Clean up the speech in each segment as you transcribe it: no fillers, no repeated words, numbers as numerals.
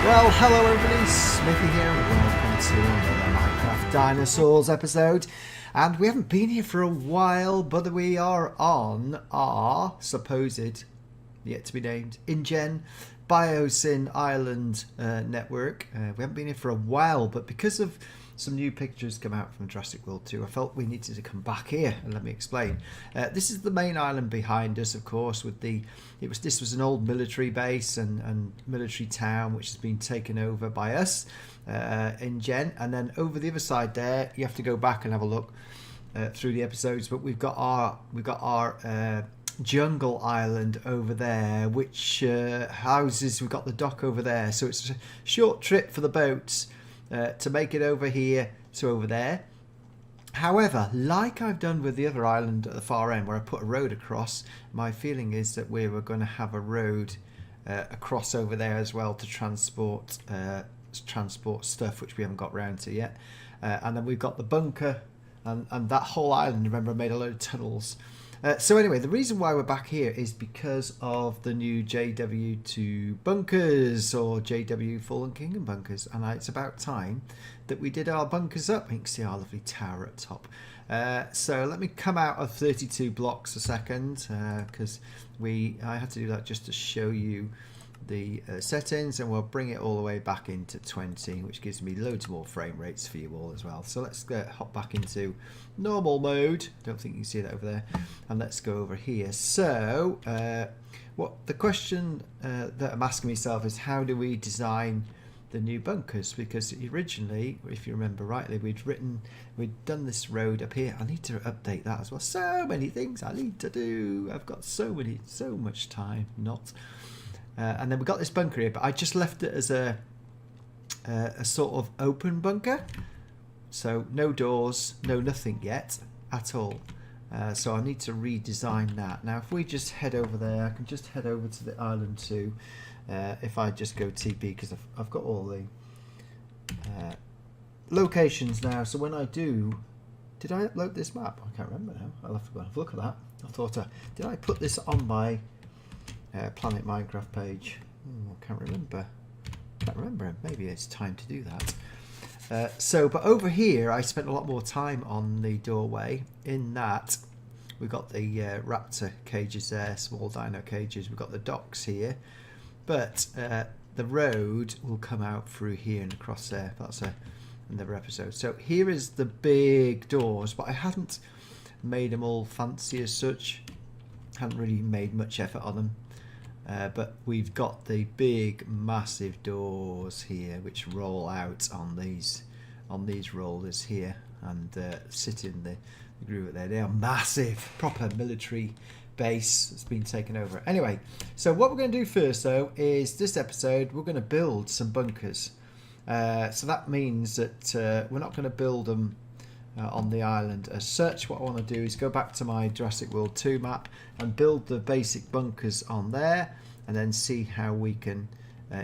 Well, hello everybody, Smithy here, and welcome to another Minecraft Dinosaurs episode. And we haven't been here for a while, but we are on our supposed, yet to be named, InGen Biosyn Island network. We haven't been here for a while, but because of some new pictures come out from Jurassic World 2, I felt we needed to come back here, and let me explain. This is the main island behind us, of course, with this was an old military base and military town which has been taken over by us, InGen, and then over the other side there, you have to go back and have a look through the episodes, but we've got our jungle island over there, which houses, we've got the dock over there, so it's a short trip for the boats to make it over here to over there. However, like I've done with the other island at the far end where I put a road across, my feeling is that we were going to have a road across over there as well to transport stuff, which we haven't got round to yet. And then we've got the bunker and that whole island, remember, I made a load of tunnels. So anyway, the reason why we're back here is because of the new JW2 bunkers, or JW Fallen Kingdom bunkers, and it's about time that we did our bunkers up. You can see our lovely tower at top. So let me come out of 32 blocks a second, because I had to do that just to show you the settings, and we'll bring it all the way back into 20, which gives me loads more frame rates for you all as well. So let's hop back into normal mode. Don't think you can see that over there, and let's go over here. So what the question that I'm asking myself is, how do we design the new bunkers? Because originally, if you remember rightly, we'd done this road up here. I need to update that as well. So many things I need to do. I've got so much time not. And then we got this bunker here, but I just left it as a sort of open bunker. So no doors, no nothing yet at all. So I need to redesign that. Now if we just head over there, I can just head over to the island too. If I just go TP, because I've got all the locations now. So when I do, did I upload this map? I can't remember now. I'll have to go and have a look at that. I thought, did I put this on my Planet Minecraft page? I can't remember. Maybe it's time to do that. But over here I spent a lot more time on the doorway, in that we've got the raptor cages there, small dino cages, we've got the docks here, but the road will come out through here and across there. That's another episode. So here is the big doors, but I hadn't made them all fancy as such, hadn't really made much effort on them. But we've got the big massive doors here which roll out on these rollers here and sit in the groove there. They are massive, proper military base that's been taken over. Anyway, so what we're going to do first though is this episode we're going to build some bunkers. So that means that we're not going to build them on the island as such. What I want to do is go back to my Jurassic World 2 map and build the basic bunkers on there, and then see how we can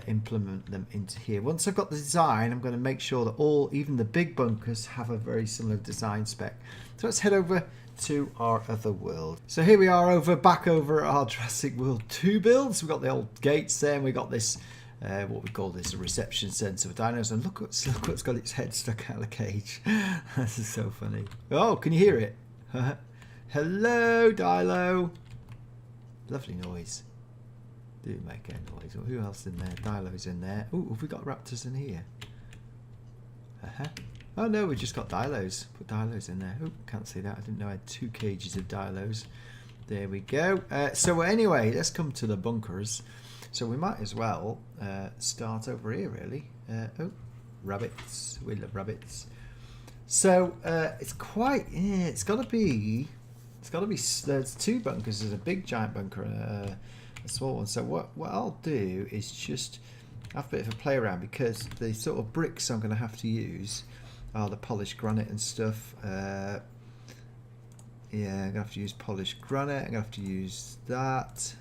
implement them into here. Once I've got the design, I'm going to make sure that even the big bunkers have a very similar design spec. So let's head over to our other world. So here we are back over our Jurassic World 2 builds. We've got the old gates there, and we've got this what we call this a reception centre for dinos, and look what's got its head stuck out of the cage. This is so funny. Oh, can you hear it? Hello, Dilo. Lovely noise. Do make a noise. Well, who else in there? Dilo's in there. Oh, have we got raptors in here? Oh no, we just got Dilos. Put Dilos in there. Oh, can't see that. I didn't know I had 2 cages of Dilos. There we go. So anyway, let's come to the bunkers. So we might as well start over here, really. Oh, rabbits. We love rabbits. So it's quite. Yeah, it's got to be. There's 2 bunkers. There's a big giant bunker and a small one. So what I'll do is just have a bit of a play around, because the sort of bricks I'm going to have to use are the polished granite and stuff. Yeah, I'm going to have to use polished granite. I'm going to have to use that.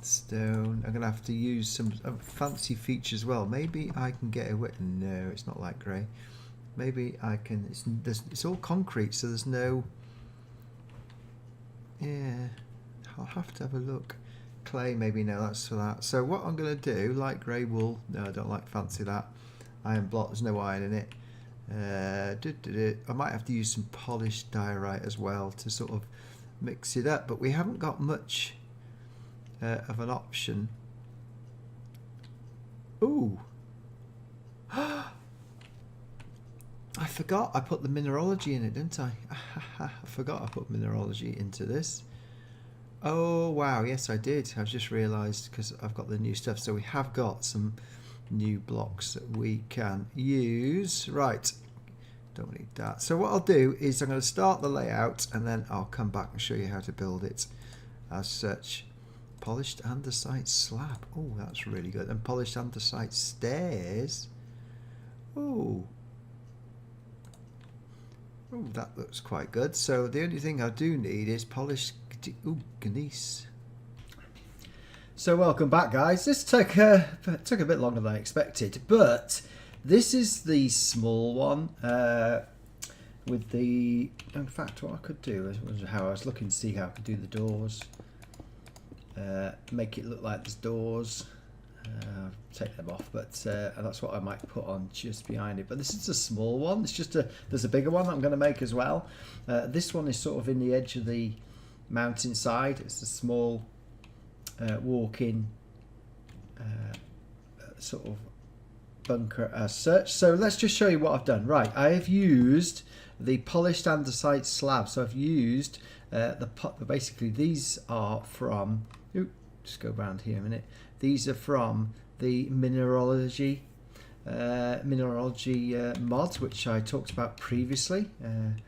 Stone. I'm going to have to use some fancy features as well. Maybe I can get away. No, it's not like grey. Maybe I can. It's all concrete, so there's no. Yeah, I'll have to have a look. clay, maybe no, that's for that. So what I'm going to do, light grey wool, no, I don't like fancy that. Iron block, there's no iron in it. I might have to use some polished diorite as well to sort of mix it up, but we haven't got much of an option. Ooh. I forgot I put the mineralogy in it, didn't I? I forgot I put mineralogy into this. Oh wow, yes I did. I've just realised because I've got the new stuff. So we have got some new blocks that we can use. Right, don't need that. So what I'll do is I'm going to start the layout and then I'll come back and show you how to build it as such. Polished andesite slab. Oh, that's really good. And polished andesite stairs. Oh, that looks quite good. So the only thing I do need is polished. Ooh, gneiss. So welcome back, guys. This took a bit longer than I expected, but this is the small one with the. In fact, what I could do is how I was looking to see how I could do the doors, make it look like there's doors. Take them off, but that's what I might put on just behind it. But this is a small one. It's just there's a bigger one that I'm going to make as well. This one is sort of in the edge of the mountainside. It's a small walk-in sort of bunker as such. So let's just show you what I've done. Right, I have used the polished andesite slab. So I've used basically these are from. Just go around here a minute. These are from the mineralogy mod, which I talked about previously. And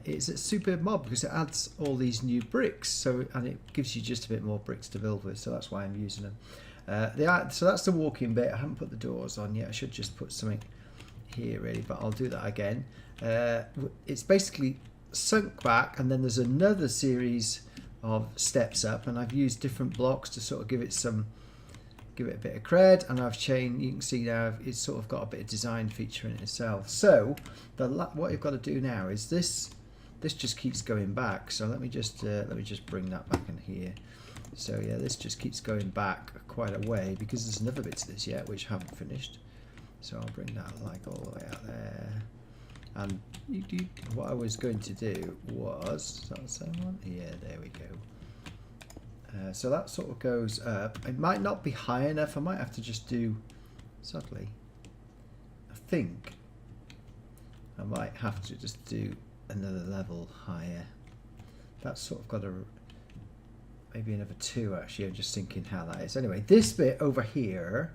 it's a superb mod because it adds all these new bricks, and it gives you just a bit more bricks to build with. So that's why I'm using them. So that's the walking bit. I haven't put the doors on yet. I should just put something here really, but I'll do that again. It's basically sunk back, and then there's another series of steps up, and I've used different blocks to sort of give it a bit of cred, and I've changed. You can see now it's sort of got a bit of design feature in it itself. So what you've got to do now is this just keeps going back. So let me just bring that back in here. So yeah, this just keeps going back quite a way because there's another bit to this yet which I haven't finished. So I'll bring that like all the way out there. And what I was going to do was, is that the same one? Yeah, there we go. So that sort of goes up. It might not be high enough. I might have to just do, sadly, I think I might have to just do another level higher. That's sort of got a, maybe another 2 actually. I'm just thinking how that is. Anyway, this bit over here,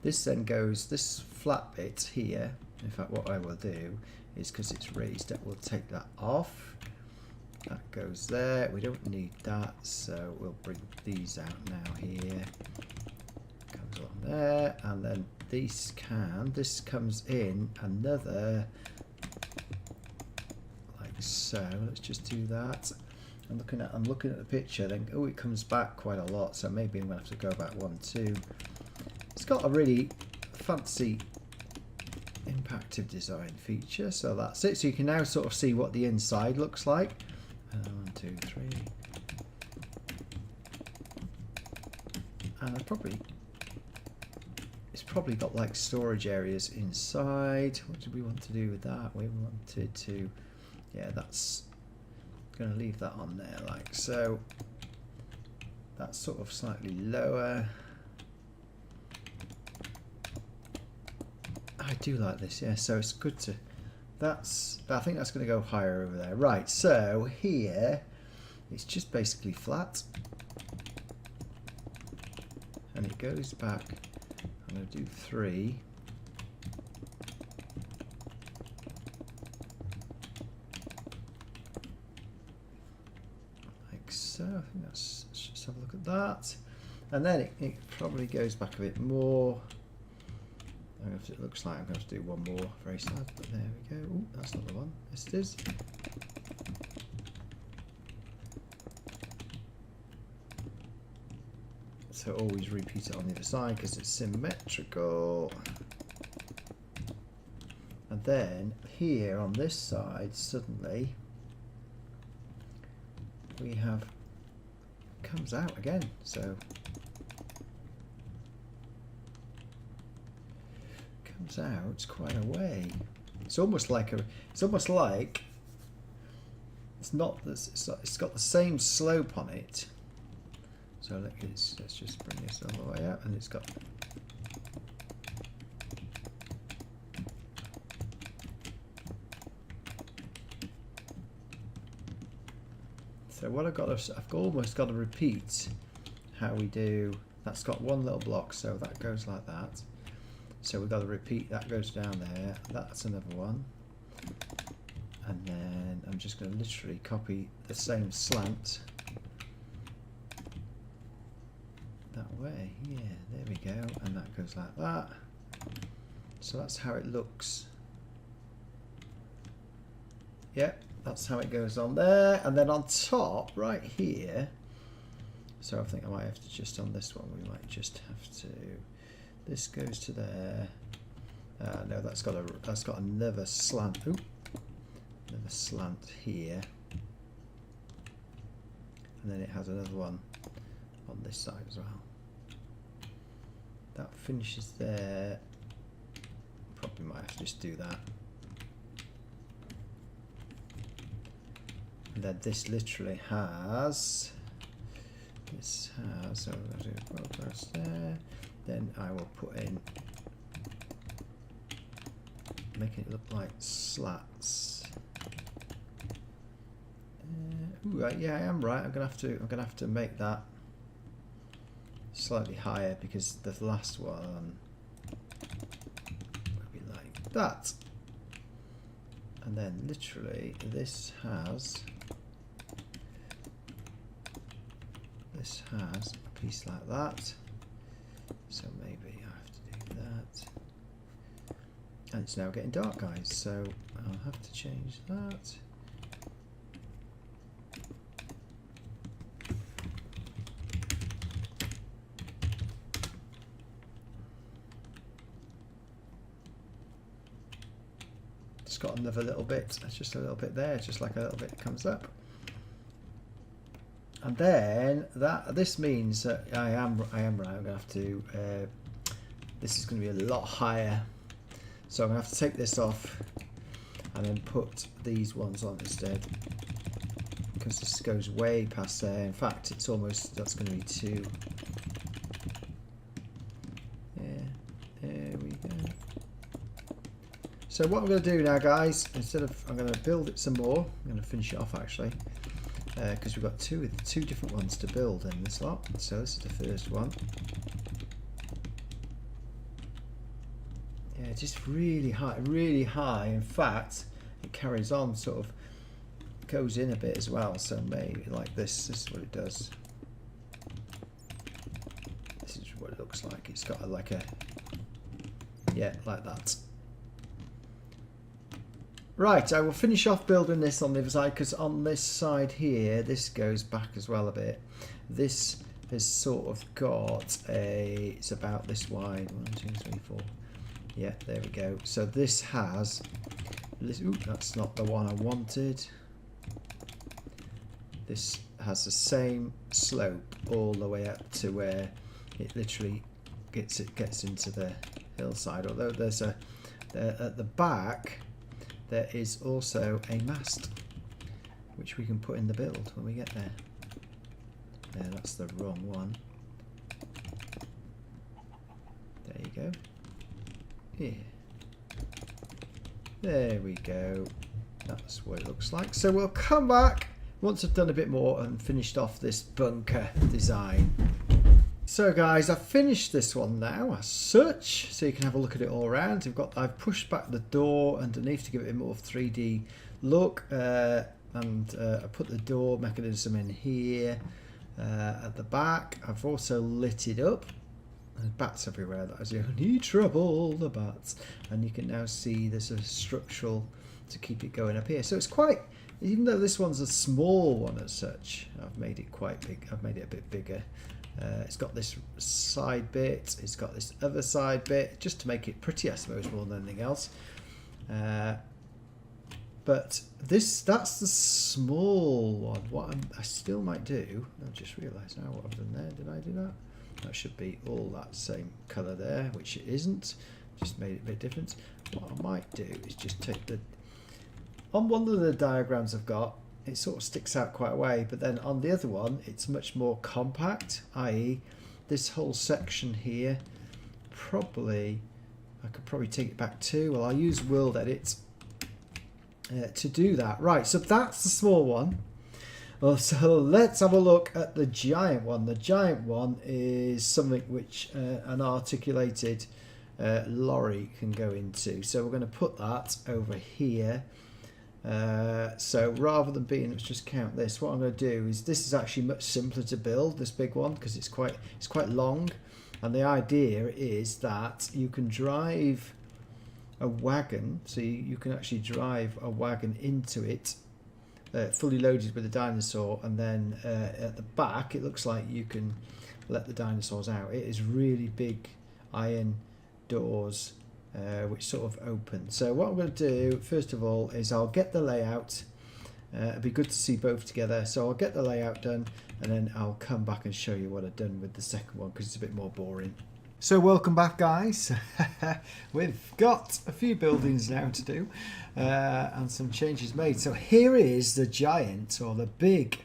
this then goes, this flat bit here. In fact, what I will do is, because it's raised up, we'll take that off. That goes there. We don't need that, so we'll bring these out now here. Comes along there, and then this comes in another like so. Let's just do that. I'm looking at the picture. Then oh, it comes back quite a lot. So maybe I'm gonna have to go back 1, 2. It's got a really fancy impactive design feature, so that's it. So you can now sort of see what the inside looks like. 1, 2, 3, and it's probably got like storage areas inside. What did we want to do with that? We wanted to, yeah, that's going to leave that on there like so. That's sort of slightly lower. I do like this, yeah, so it's good to, I think that's going to go higher over there. Right, so here it's just basically flat, and it goes back. I'm going to do 3. Like so. I think that's, let's just have a look at that, and then it probably goes back a bit more. It looks like I'm going to have to do one more. Very sad, but there we go. Ooh, that's not the one. Yes, it is. So always repeat it on the other side because it's symmetrical. And then here on this side, suddenly we have comes out again. So comes out quite a way. It's almost like it's got the same slope on it. So let's just bring this all the way out, and it's got. So what I've almost got to repeat how we do. That's got one little block, so that goes like that. So we've got to repeat, that goes down there, that's another one. And then I'm just going to literally copy the same slant that way. Yeah, there we go. And that goes like that. So that's how it looks. Yep, that's how it goes on there. And then on top, right here, so I think I might have to just on this one, we might just have to. This goes to there. No, that's got another slant. Ooh, another slant here, and then it has another one on this side as well. That finishes there. Probably might have to just do that. And then this literally has. So I'm going to do progress there. Then I will put in, make it look like slats. Ooh, right, yeah, I am right. I'm gonna have to make that slightly higher because the last one will be like that. And then literally this has a piece like that. So maybe I have to do that. And it's now getting dark, guys, so I'll have to change that. Just got another little bit. That's just a little bit there, just like a little bit comes up. And then this means that I am right. I'm going to have to. This is going to be a lot higher, so I'm going to have to take this off and then put these ones on instead, because this goes way past there. In fact, it's almost, that's going to be two. Yeah, there we go. So what I'm going to do now, guys, instead of, I'm going to build it some more. I'm going to finish it off actually. Because we've got two different ones to build in this lot. So this is the first one. Yeah, just really high, really high. In fact, it carries on, sort of goes in a bit as well. So maybe like this. This is what it does. This is what it looks like. It's got like a, yeah, like that. Right, I will finish off building this on the other side, because on this side here, this goes back as well a bit. This has sort of got a, it's about this wide, 1, 2, 3, 4. Yeah, there we go. So this has, ooh, that's not the one I wanted. This has the same slope all the way up to where it literally gets into the hillside. Although there's a, at the back, there is also a mast, which we can put in the build when we get there. There, that's the wrong one. There you go. Yeah. There we go. That's what it looks like. So we'll come back once I've done a bit more and finished off this bunker design. So guys, I've finished this one now as such, so you can have a look at it all around. I've pushed back the door underneath to give it a more 3D look, and I put the door mechanism in here at the back. I've also lit it up. There's bats everywhere, that is the only trouble, the bats. And you can now see there's a structural to keep it going up here. So it's quite, even though this one's a small one as such, I've made it quite big. I've made it a bit bigger. It's got this side bit, it's got this other side bit, just to make it pretty, I suppose, more than anything else. But that's the small one. What I still might do, I just realised now what I've done there. Did I do that? That should be all that same colour there, which it isn't. Just made it a bit different. What I might do is just take the... On one of the diagrams I've got, it sort of sticks out quite a way, but then on the other one, it's much more compact, i.e. this whole section here, I could probably take it back too. Well, I'll use World Edit to do that. Right, so that's the small one. Well, so let's have a look at the giant one. The giant one is something which an articulated lorry can go into. So we're going to put that over here. So rather than being, let's just count this. What I'm going to do is, this is actually much simpler to build, this big one, because it's quite long. And the idea is that you can drive a wagon, so you can actually drive a wagon into it, fully loaded with a dinosaur, and then at the back it looks like you can let the dinosaurs out. It is really big iron doors which sort of open. So what I'm going to do first of all is I'll get the layout. It'd be good to see both together, so I'll get the layout done and then I'll come back and show you what I've done with the second one, because it's a bit more boring. So welcome back, guys. We've got a few buildings now to do and some changes made. So here is the giant, or the big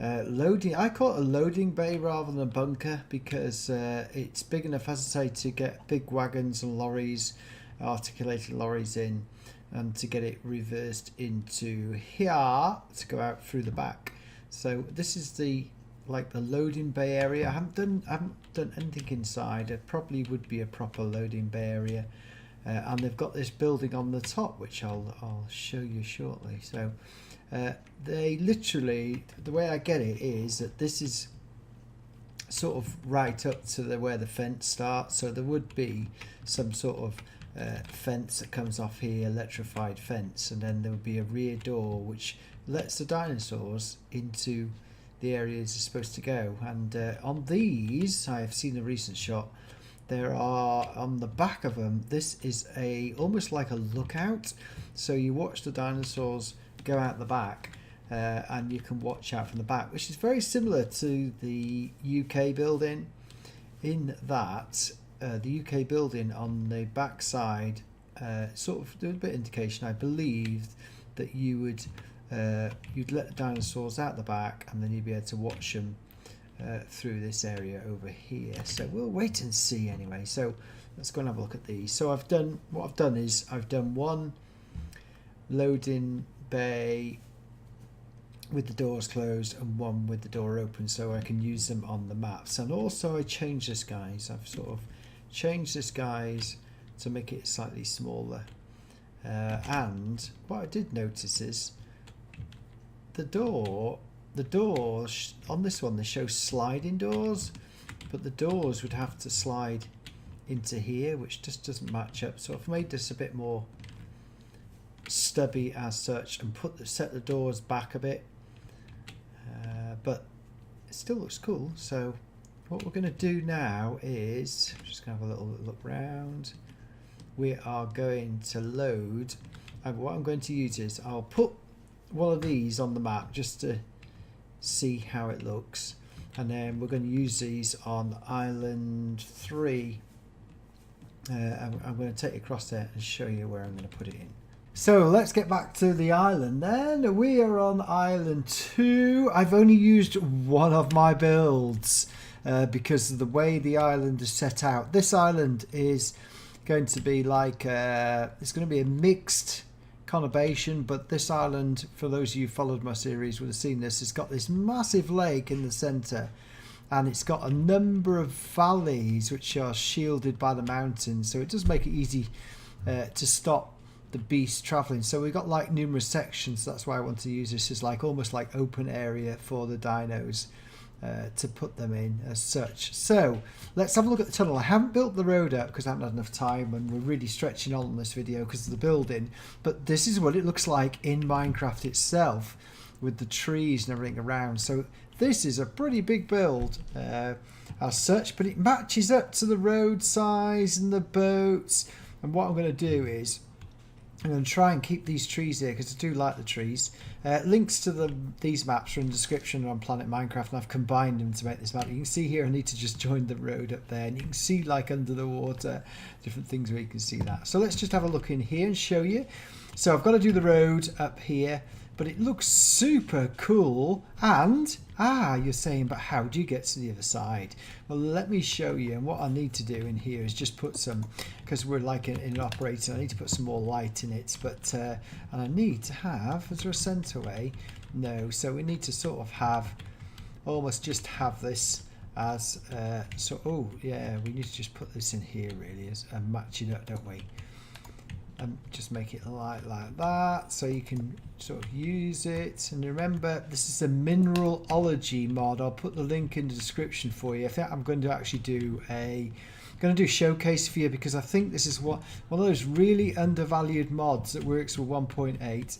loading. I call it a loading bay rather than a bunker, because it's big enough, as I say, to get big wagons and lorries, articulated lorries in, and to get it reversed into here to go out through the back. So this is the loading bay area. I haven't done anything inside. It probably would be a proper loading bay area, and they've got this building on the top, which I'll show you shortly. So they literally, the way I get it is that this is sort of right up to where the fence starts. So there would be some sort of fence that comes off here, electrified fence, and then there would be a rear door which lets the dinosaurs into the areas are supposed to go. And on these, I have seen a recent shot, there are on the back of them, this is almost like a lookout, so you watch the dinosaurs go out the back and you can watch out from the back, which is very similar to the UK building, in that the UK building on the back side sort of do a bit of indication, I believe, that you would you'd let the dinosaurs out the back and then you'd be able to watch them through this area over here. So we'll wait and see anyway. So let's go and have a look at these. So I've done one loading bay with the doors closed and one with the door open, so I can use them on the maps. And also I changed this, guys. I've sort of changed this, guys, to make it slightly smaller. And what I did notice is the doors on this one, they show sliding doors, but the doors would have to slide into here, which just doesn't match up. So I've made this a bit more stubby as such and set the doors back a bit, but it still looks cool. So what we're going to do now is just going to have a little look round. We are going to load, and what I'm going to use is I'll put one of these on the map just to see how it looks, and then we're going to use these on Island 3. I'm going to take it across there and show you where I'm going to put it in. So let's get back to the island then. We are on Island 2. I've only used one of my builds because of the way the island is set out. This island is going to be like it's going to be a mixed conurbation, but this island, for those of you who followed my series would have seen this, it's got this massive lake in the center, and it's got a number of valleys which are shielded by the mountains, so it does make it easy to stop the beast traveling. So we've got like numerous sections. That's why I want to use this as like almost like open area for the dinos to put them in as such. So let's have a look at the tunnel. I haven't built the road up because I haven't had enough time, and we're really stretching on this video because of the building, but this is what it looks like in Minecraft itself with the trees and everything around. So this is a pretty big build as such, but it matches up to the road size and the boats. And what I'm going to do is I'm going to try and keep these trees here because I do like the trees. Links to these maps are in the description on Planet Minecraft, and I've combined them to make this map. You can see here I need to just join the road up there, and you can see like under the water different things where you can see that. So let's just have a look in here and show you. So I've got to do the road up here, but it looks super cool. And you're saying, but how do you get to the other side? Well, let me show you. And what I need to do in here is just put some, because we're like in an operator, I need to put some more light in it. But and I need to have, is there a centerway? No. So we need to sort of have, almost just have this as so. Oh yeah, we need to just put this in here really as and match it up, don't we? And just make it like that so you can sort of use it. And remember, this is a mineralogy mod. I'll put the link in the description for you. I think I'm going to actually do a showcase for you, because I think this is one of those really undervalued mods that works with 1.8.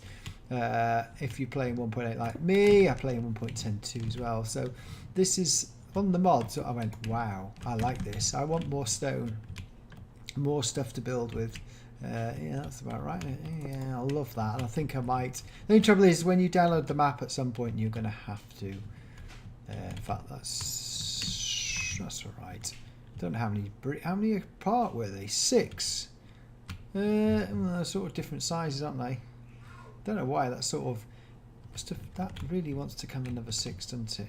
If you're playing 1.8 like me, I play in 1.10.2 as well. So this is on the mods. So I went, wow, I like this. I want more stone, more stuff to build with. Yeah, that's about right. Yeah, I love that, and I think I might. The only trouble is when you download the map at some point, you're going to have to. In fact, that's all right. Don't know how many apart were they? 6. They're sort of different sizes, aren't they? Don't know why. That sort of that really wants to come another 6, doesn't it?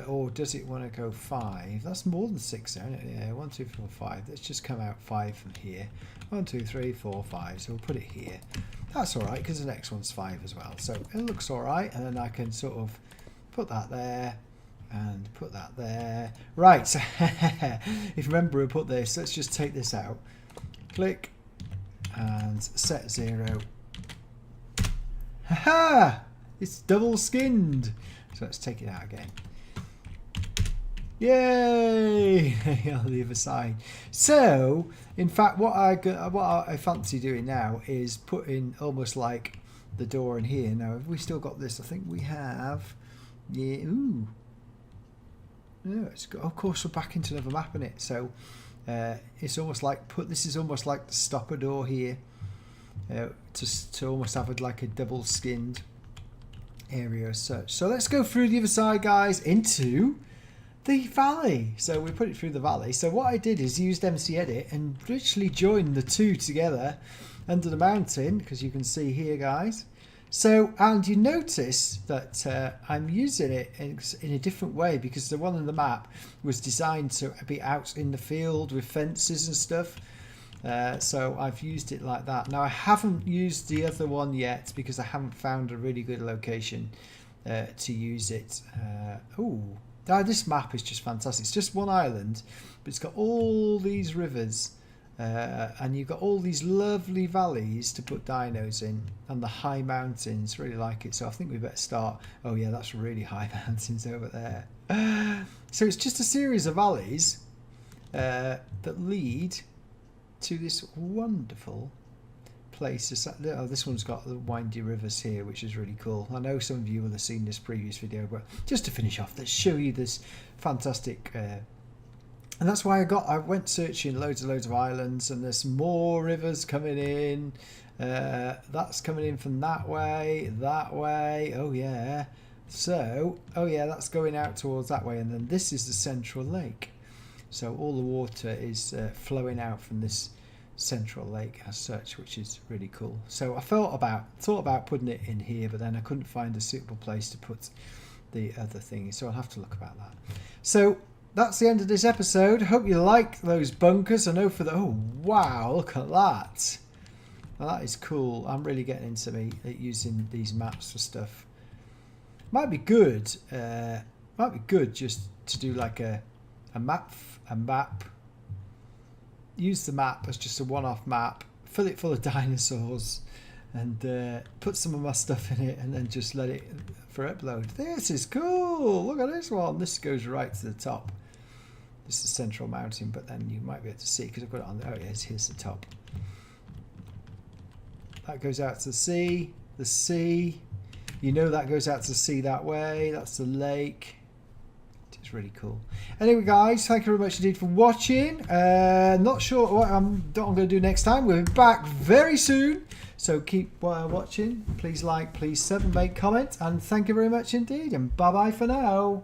Or does it want to go 5? That's more than 6, isn't it? Yeah, 1, 2, 4, 5. Let's just come out 5 from here. 1, 2, 3, 4, 5. So we'll put it here. That's all right, because the next one's 5 as well. So it looks all right, and then I can sort of put that there and put that there. Right. So if you remember, we put this. Let's just take this out. Click and set 0. Haha! It's double skinned. So let's take it out again. Yay! On the other side. So, in fact, what I fancy doing now is putting almost like the door in here. Now, have we still got this? I think we have. Yeah. Ooh. No, it's got, of course, we're back into another map in it. So, it's almost like this is almost like the stopper door here. To almost have it like a double skinned area as such. So let's go through the other side, guys, into the valley. So we put it through the valley. So what I did is used MC Edit and literally joined the two together under the mountain, because you can see here, guys. So, and you notice that I'm using it in a different way, because the one on the map was designed to be out in the field with fences and stuff. So I've used it like that. Now I haven't used the other one yet because I haven't found a really good location to use it. This map is just fantastic. It's just one island, but it's got all these rivers, and you've got all these lovely valleys to put dinos in, and the high mountains. Really like it. So I think we better start. Oh yeah, that's really high mountains over there. So it's just a series of valleys that lead to this wonderful place. This one's got the windy rivers here, which is really cool. I know some of you will have seen this previous video, but just to finish off, let's show you this fantastic and that's why I went searching loads of islands, and there's more rivers coming in. That's coming in from that way. Oh yeah. So that's going out towards that way, and then this is the central lake. So all the water is flowing out from this central lake as such, which is really cool. So I thought about putting it in here, but then I couldn't find a suitable place to put the other thing, so I'll have to look about that. So that's the end of this episode. Hope you like those bunkers. I know for the oh wow, look at that. Well, that is cool. I'm really getting into using these maps for stuff. Might be good just to do like a map. Use the map as just a one-off map, fill it full of dinosaurs, and put some of my stuff in it, and then just let it for upload. This is cool. Look at this one. This goes right to the top. This is Central Mountain, but then you might be able to see because I've got it on there. Oh, it is. Here's the top. That goes out to the sea. The sea. You know that goes out to the sea that way. That's the lake. It's really cool. Anyway, guys, thank you very much indeed for watching. Not sure what I'm going to do next time. We'll be back very soon. So keep watching. Please like, please sub, and make comments. And thank you very much indeed. And bye-bye for now.